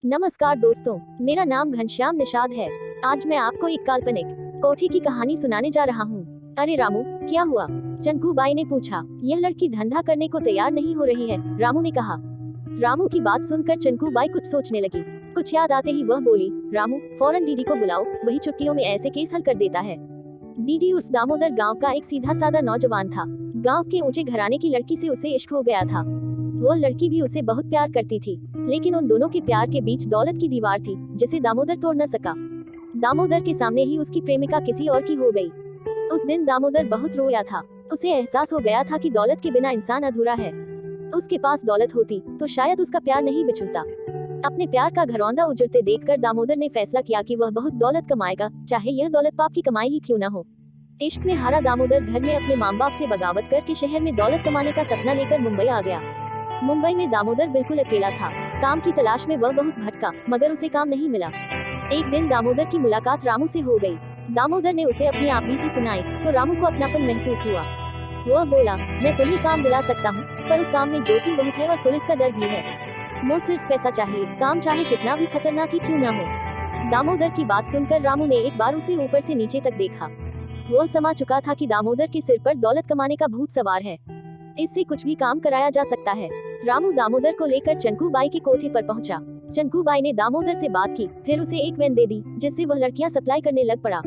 नमस्कार दोस्तों, मेरा नाम घनश्याम निषाद है। आज मैं आपको एक काल्पनिक कोठी की कहानी सुनाने जा रहा हूँ। अरे रामू, क्या हुआ? चंकू बाई ने पूछा। यह लड़की धंधा करने को तैयार नहीं हो रही है, रामू ने कहा। रामू की बात सुनकर चंकू बाई कुछ सोचने लगी। कुछ याद आते ही वह बोली, रामू, फौरन दीदी को बुलाओ, वही चुटकियों में ऐसे केस हल कर देता है। दीदी उर्फ दामोदर गाँव का एक सीधा साधा नौजवान था। गाँव के ऊंचे घराने की लड़की से उसे इश्क हो गया था। वह लड़की भी उसे बहुत प्यार करती थी, लेकिन उन दोनों के प्यार के बीच दौलत की दीवार थी, जिसे दामोदर तोड़ न सका। दामोदर के सामने ही उसकी प्रेमिका किसी और की हो गई। उस दिन दामोदर बहुत रोया था। उसे एहसास हो गया था कि दौलत के बिना इंसान अधूरा है। उसके पास दौलत होती तो शायद उसका प्यार नहीं बिछुड़ता। अपने प्यार का घरौंदा उजड़ते देखकर दामोदर ने फैसला किया कि वह बहुत दौलत कमाएगा, चाहे यह दौलत पाप की कमाई ही क्यों न हो। इश्क में हारा दामोदर घर में अपने माँ बाप से बगावत करके शहर में दौलत कमाने का सपना लेकर मुंबई आ गया। मुंबई में दामोदर बिल्कुल अकेला था। काम की तलाश में वह बहुत भटका, मगर उसे काम नहीं मिला। एक दिन दामोदर की मुलाकात रामू से हो गई। दामोदर ने उसे अपनी आपबीती सुनाई तो रामू को अपनापन महसूस हुआ। वह बोला, मैं तुम्हें काम दिला सकता हूँ, पर उस काम में जोखिम बहुत है और पुलिस का डर भी है। मुझे सिर्फ पैसा चाहिए, काम चाहे कितना भी खतरनाक ही क्यों न हो। दामोदर की बात सुनकर रामू ने एक बार उसे ऊपर से नीचे तक देखा। वह समा चुका था कि दामोदर के सिर पर दौलत कमाने का भूत सवार है। इससे कुछ भी काम कराया जा सकता है। रामू दामोदर को लेकर चंकू बाई के कोठे पर पहुंचा। चंकू बाई ने दामोदर से बात की, फिर उसे एक वैन दे दी, जिससे वह लड़कियां सप्लाई करने लग पड़ा।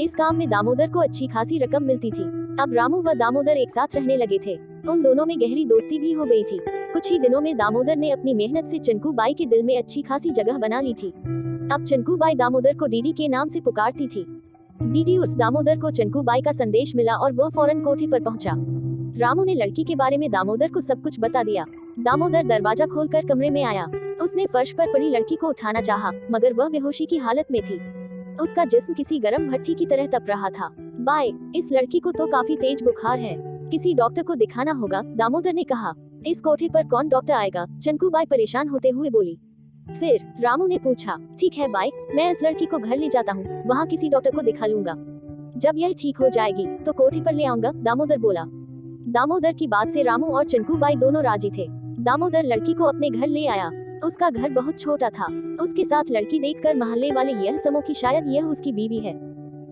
इस काम में दामोदर को अच्छी खासी रकम मिलती थी। अब रामू व दामोदर एक साथ रहने लगे थे। उन दोनों में गहरी दोस्ती भी हो गई थी। कुछ ही दिनों में दामोदर ने अपनी मेहनत से चंकू बाई के दिल में अच्छी खासी जगह बना ली थी। अब चंकू बाई दामोदर को डीडी के नाम से पुकारती थी। डीडी उर्फ दामोदर को चंकू बाई का संदेश मिला और वह फौरन कोठे पर पहुंचा। रामू ने लड़की के बारे में दामोदर को सब कुछ बता दिया। दामोदर दरवाजा खोलकर कमरे में आया। उसने फर्श पर पड़ी लड़की को उठाना चाहा, मगर वह बेहोशी की हालत में थी। उसका जिस्म किसी गर्म भट्टी की तरह तप रहा था। बाय, इस लड़की को तो काफी तेज बुखार है, किसी डॉक्टर को दिखाना होगा, दामोदर ने कहा। इस कोठे पर कौन डॉक्टर आएगा? चंकू बाई परेशान होते हुए बोली। फिर रामू ने पूछा, ठीक है बाई, मैं इस लड़की को घर ले जाता हूँ, वहाँ किसी डॉक्टर को दिखा लूंगा। जब यह ठीक हो जाएगी तो कोठे पर ले आऊंगा, दामोदर बोला। दामोदर की बात से रामू और चंकू बाई दोनों राजी थे। दामोदर लड़की को अपने घर ले आया। उसका घर बहुत छोटा था। उसके साथ लड़की देखकर मोहल्ले वाले यह समझे कि शायद यह उसकी बीवी है।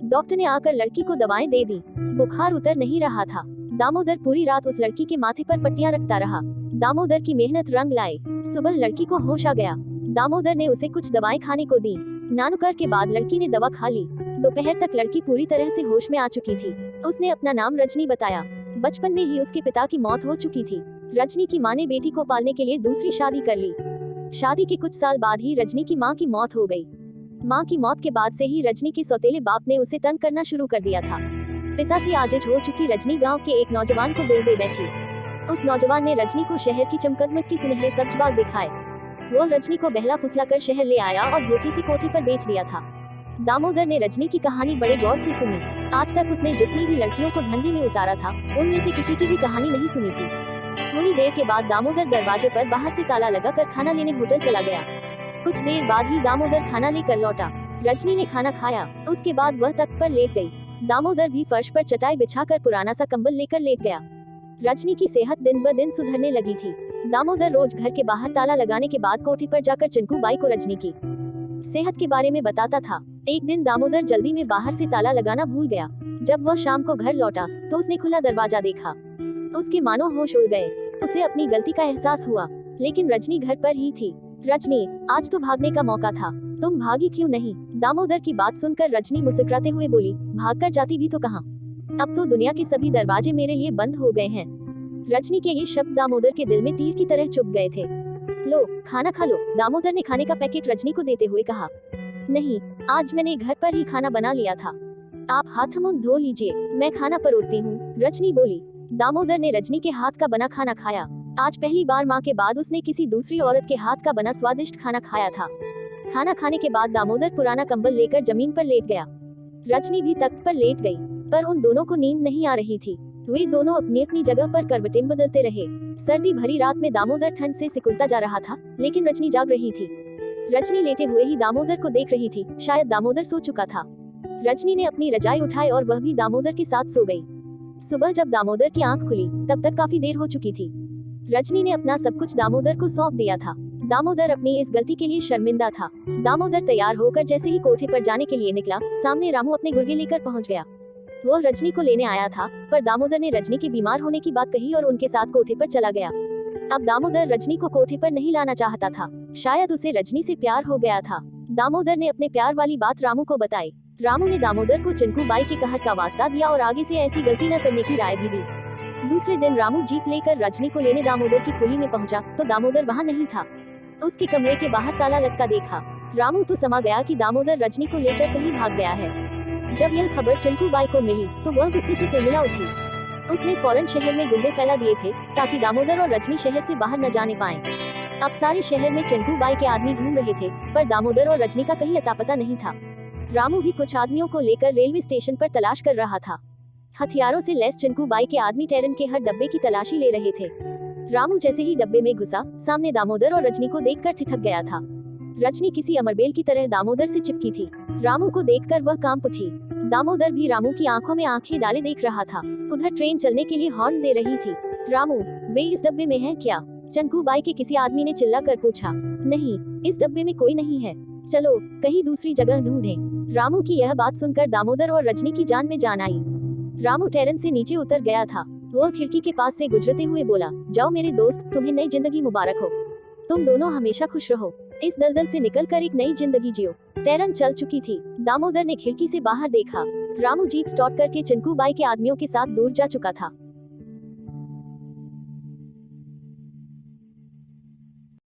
डॉक्टर ने आकर लड़की को दवाएं दे दी। बुखार उतर नहीं रहा था। दामोदर पूरी रात उस लड़की के माथे पर पट्टियां रखता रहा। दामोदर की मेहनत रंग लाई। सुबह लड़की को होश आ गया। दामोदर ने उसे कुछ दवाएं खाने को दी। नानुकर के बाद लड़की ने दवा खा ली। दोपहर तक लड़की पूरी तरह से होश में आ चुकी थी। उसने अपना नाम रजनी बताया। बचपन में ही उसके पिता की मौत हो चुकी थी। रजनी की मां ने बेटी को पालने के लिए दूसरी शादी कर ली। शादी के कुछ साल बाद ही रजनी की मां की मौत हो गई। मां की मौत के बाद से ही रजनी के सौतेले बाप ने उसे तंग करना शुरू कर दिया था। पिता से आजिज हो चुकी रजनी गांव के एक नौजवान को दिल दे बैठी। उस नौजवान ने रजनी को शहर की चमकदमक की सुनहरे सब्ज बाग दिखाए। वो रजनी को बहला फुसला कर शहर ले आया और धोखे से कोठी पर बेच दिया था। दामोदर ने रजनी की कहानी बड़े गौर से सुनी। आज तक उसने जितनी भी लड़कियों को धंधे में उतारा था, उनमें से किसी की भी कहानी नहीं सुनी थी। थोड़ी देर के बाद दामोदर दरवाजे पर बाहर से ताला लगाकर खाना लेने होटल चला गया। कुछ देर बाद ही दामोदर खाना लेकर लौटा। रजनी ने खाना खाया, उसके बाद वह तख्त पर लेट गई। दामोदर भी फर्श पर चटाई बिछाकर पुराना सा कंबल लेकर लेट गया। रजनी की सेहत दिन ब दिन सुधरने लगी थी। दामोदर रोज घर के बाहर ताला लगाने के बाद कोठी पर जाकर चंकू बाई को रजनी की सेहत के बारे में बताता था। एक दिन दामोदर जल्दी में बाहर से ताला लगाना भूल गया। जब वह शाम को घर लौटा तो उसने खुला दरवाजा देखा। उसके मानो होश उड़ गए। उसे अपनी गलती का एहसास हुआ, लेकिन रजनी घर पर ही थी। रजनी, आज तो भागने का मौका था, तुम भागी क्यों नहीं? दामोदर की बात सुनकर रजनी मुस्कुराते हुए बोली, भागकर जाती भी तो कहाँ, अब तो दुनिया के सभी दरवाजे मेरे लिए बंद हो गए हैं। रजनी के ये शब्द दामोदर के दिल में तीर की तरह चुभ गए थे। लो, खाना खा लो, दामोदर ने खाने का पैकेट रजनी को देते हुए कहा। नहीं, आज मैंने घर पर ही खाना बना लिया था, आप हाथ मुंह धो लीजिए, मैं खाना परोसती हूँ, रजनी बोली। दामोदर ने रजनी के हाथ का बना खाना खाया। आज पहली बार माँ के बाद उसने किसी दूसरी औरत के हाथ का बना स्वादिष्ट खाना खाया था। खाना खाने के बाद दामोदर पुराना कंबल लेकर जमीन पर लेट गया। रजनी भी तख्त पर लेट गई, पर उन दोनों को नींद नहीं आ रही थी। वे दोनों अपनी अपनी जगह पर करवटें बदलते रहे। सर्दी भरी रात में दामोदर ठंड से सिकुड़ता जा रहा था, लेकिन रजनी जाग रही थी। रजनी लेटे हुए ही दामोदर को देख रही थी। शायद दामोदर सो चुका था। रजनी ने अपनी रजाई उठाई और वह भी दामोदर के साथ सो गई। सुबह जब दामोदर की आंख खुली तब तक काफी देर हो चुकी थी। रजनी ने अपना सब कुछ दामोदर को सौंप दिया था। दामोदर अपनी इस गलती के लिए शर्मिंदा था। दामोदर तैयार होकर जैसे ही कोठे पर जाने के लिए निकला, सामने रामू अपने गुर्गे लेकर पहुंच गया। वह रजनी को लेने आया था, पर दामोदर ने रजनी के बीमार होने की बात कही और उनके साथ कोठे पर चला गया। अब दामोदर रजनी को कोठे पर नहीं लाना चाहता था, शायद उसे रजनी से प्यार हो गया था। दामोदर ने अपने प्यार वाली बात रामू को बताई। रामू ने दामोदर को चंकू बाई के कहर का वास्ता दिया और आगे से ऐसी गलती न करने की राय भी दी। दूसरे दिन रामू जीप लेकर रजनी को लेने दामोदर की खोली में पहुंचा, तो दामोदर वहां नहीं था। उसके कमरे के बाहर ताला लटका देखा। रामू तो समा गया कि दामोदर रजनी को लेकर कहीं भाग गया है। जब यह खबर चंकू बाई को मिली तो वह गुस्से से तिलमिला उठी। उसने फौरन शहर में गुंडे फैला दिए थे ताकि दामोदर और रजनी शहर से बाहर न जाने पाएं। अब सारे शहर में चंकू बाई के आदमी घूम रहे थे, पर दामोदर और रजनी का कहीं अता पता नहीं था। रामू भी कुछ आदमियों को लेकर रेलवे स्टेशन पर तलाश कर रहा था। हथियारों से लैस चंकू बाई के आदमी टेरन के हर डब्बे की तलाशी ले रहे थे। रामू जैसे ही डब्बे में घुसा, सामने दामोदर और रजनी को देखकर ठिठक गया था। रजनी किसी अमरबेल की तरह दामोदर से चिपकी थी। रामू को देखकर वह कांप उठी। दामोदर भी रामू की आंखों में आंखें डाले देख रहा था। उधर ट्रेन चलने के लिए हॉर्न दे रही थी। रामू, वे इस डब्बे में हैं क्या? चंकू बाई के किसी आदमी ने चिल्लाकर पूछा। नहीं, इस डब्बे में कोई नहीं है, चलो कहीं दूसरी जगह ढूंढें। रामू की यह बात सुनकर दामोदर और रजनी की जान में जान आई। रामू टेरन से नीचे उतर गया था। वह खिड़की के पास से गुजरते हुए बोला, जाओ मेरे दोस्त, तुम्हें नई जिंदगी मुबारक हो। तुम दोनों हमेशा खुश रहो। इस दलदल से निकलकर एक नई जिंदगी जियो। टेरन चल चुकी थी। दामोदर ने खिड़की से बाहर देखा। रामू जीप स्टार्ट करके चंकू बाई के आदमियों के साथ दूर जा चुका था।